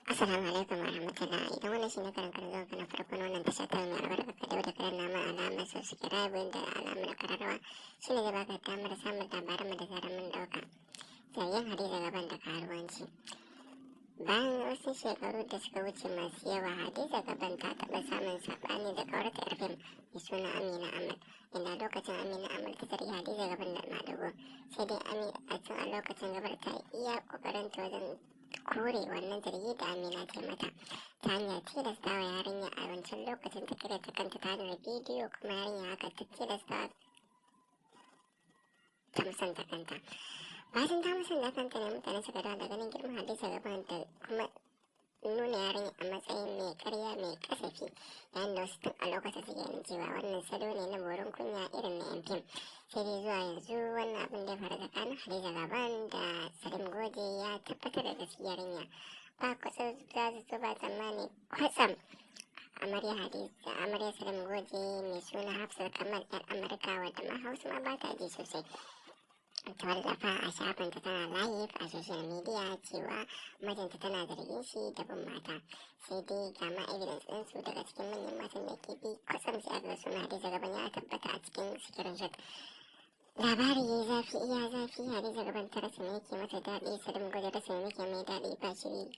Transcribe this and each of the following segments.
Assalamu alaikum warahmatullah. Idan wannan shine karan zuwan ka na farko na wannan tasha ta mai albarka ka dawo da karan nama alamar subscribe da alamar kararrawa shine zai baka damar samun labaran mu da zarar mun dauka. Zargin Hadiza gaban da karuwanci. Bayan wasu shekaru da suka wuce masu yawa, Hadiza gaban ta taɓa samun saɓani da ƙawarta yar fim mai suna Amina Amal, inda lokacin Amina Amal ta zargi Hadiza gaban da maɗigo. Sai dai a lokacin gabar ta iya ƙoƙarinta wajen kore wannan zargi da Amina ta mata ta hanyar tilasta wa yarinya a wancan lokacin ta kira ta kanta ta hanyar bidiyo, kuma yarinya haka ta tilasta ta musanta kanta. Bayan ta musanta kanta ne mutane suka dawo da ganin girman Hadiza gaban da kuma nuna yarinya a matsayin mai karya mai kasafi, yayin da wasu tun a lokacin suke ganin cewa wannan salo ne na borin kunya irin na yan fim. Sai dai zuwa yanzu wannan abin da ya faru tsakanin Hadiza gaban da Salim Goje ya tabbatar da gaskiyar yarinya. Ba kwatsam za su ba tsammani kwatsam amarya Salim Goje mai suna Hafsat Kamal yar Amurka wadda ma Hausa ma ba ta ji sosai. Ta wallafa a shafinta tana live a social media cewa mijinta tana zargin shi da bin mata. Sai dai ga ma evidence ɗinsu daga cikin manyan matan da ke bi kwatsam sai aka suna Hadiza gaban ya tabbata a cikin screenshot. Labari ya yi zafi iya zafi. Hadiza gaban ta rasa me yake mata daɗi, Salim Goje rasa me yake mai daɗi ba shiri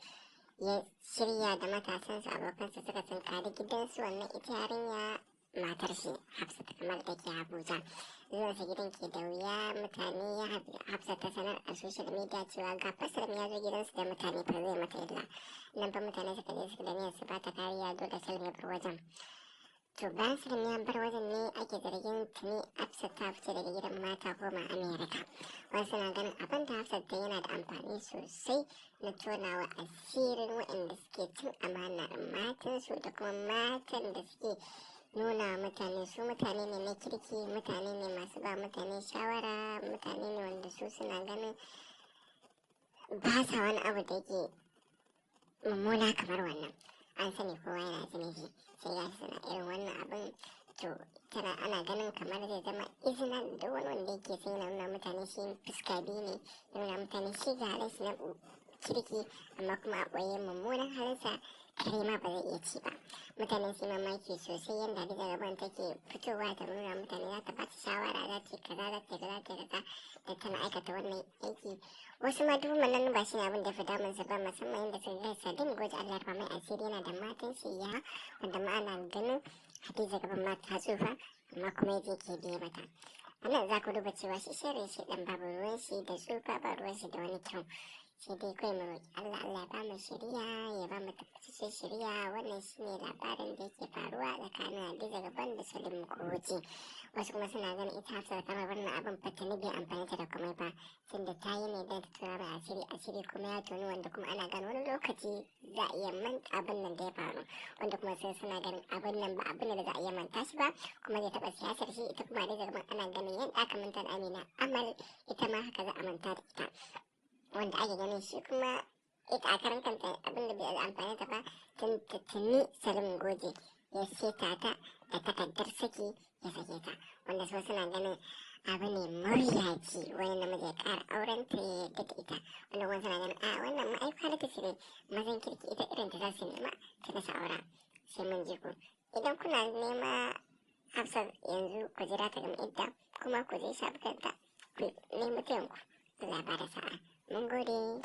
ya shirya da matasansa abokansa suka tunkari gidansu wannan ita yarinya matar shi Hafsat Kamal da ke Abuja. Zuwansa gidan ke da wuya mutane Hafsat ta sanar a social media cewa ga Salim ya zo gidansu da mutane fa zai mata illa. Nan fa mutane suka je suka da niyyar su bata kariya dole Salim ya bar wajen. To bayan Salim ya bar wajen ne ake zargin tuni Hafsat ta fice daga gidan mata koma Amerika. Wasu na ganin abin da Hafsat ta yana da amfani sosai na tonawa asirin waɗanda suke cin amanar matansu da kuma matan da suke nuna mutane su mutane ne na kirki, mutane ne masu ba mutane shawara, mutane ne wanda su suna ganin ba sa wani abu da yake mummuna kamar wannan. An sani kowa yana zunubi, sai ya suna irin wannan abin. To tana ana ganin kamar zai zama izina da wani wanda yake sai yana nuna mutane shi fuska biyu ne, nuna mutane shi ga halin shi na kirki amma kuma a ɓoye mummunan halinsa kare ma ba zai iya ci ba. Mutane su mamaki sosai yadda Hadiza gaban take fitowa ta nuna mutane za ta ba ta shawara, za ta yi kaza, za ta yi kaza da tana aikata wannan aiki. Wasu ma duk nan ba shi ne abin da fi damun su ba, musamman yadda suka ga Salim Goje Allah ya mai asiri yana da matan shi ya wanda ma ana ganin Hadiza gaban ma ta tsufa amma kuma yaje ke biye mata. A nan za ku duba cewa shi shirin shi ɗan babu ruwan shi da tsufa, ba ruwan shi da wani kyau. Sai dai kawai mu roƙi Allah ya ba mu shiriya, ya ba mu tabbataccen shiriya. Wannan shine labarin da yake faruwa tsakanin Hadiza gaban da Salim Goje. Wasu kuma suna ganin ita Hafsat kamar wannan abin fatani bai amfani ta da komai ba, tunda ta yi ne don ta tura mai asiri kuma ya tonu, wanda kuma ana ganin wani lokaci za a iya manta abin nan da ya faru, wanda kuma sai suna ganin abin nan ba abin da za a iya manta shi ba kuma zai taɓa siyasar shi. Ita kuma Hadiza gaban ana ganin yadda aka manta da Amina Amal ita ma haka za a manta da ita, wanda ake ganin shi kuma ita a karan kanta abin da bai amfani ta ba tuni Salim Goje ya seta ta da takardar saki ya sake ta, wanda su suna ganin abu ne mawuyaci wani namiji ya ƙara auren ta ya yarda da ita, wanda kuma suna ganin a wannan ma'aikata da ta ne mazan kirki ita irin ta za su nema ta rasa aura. Sai mun ji ku idan kuna nema Hafsat yanzu ku jira ta gama idda kuma ku je shafukanta ku nemi tayanku. Allah ba da sa'a. Mun gode.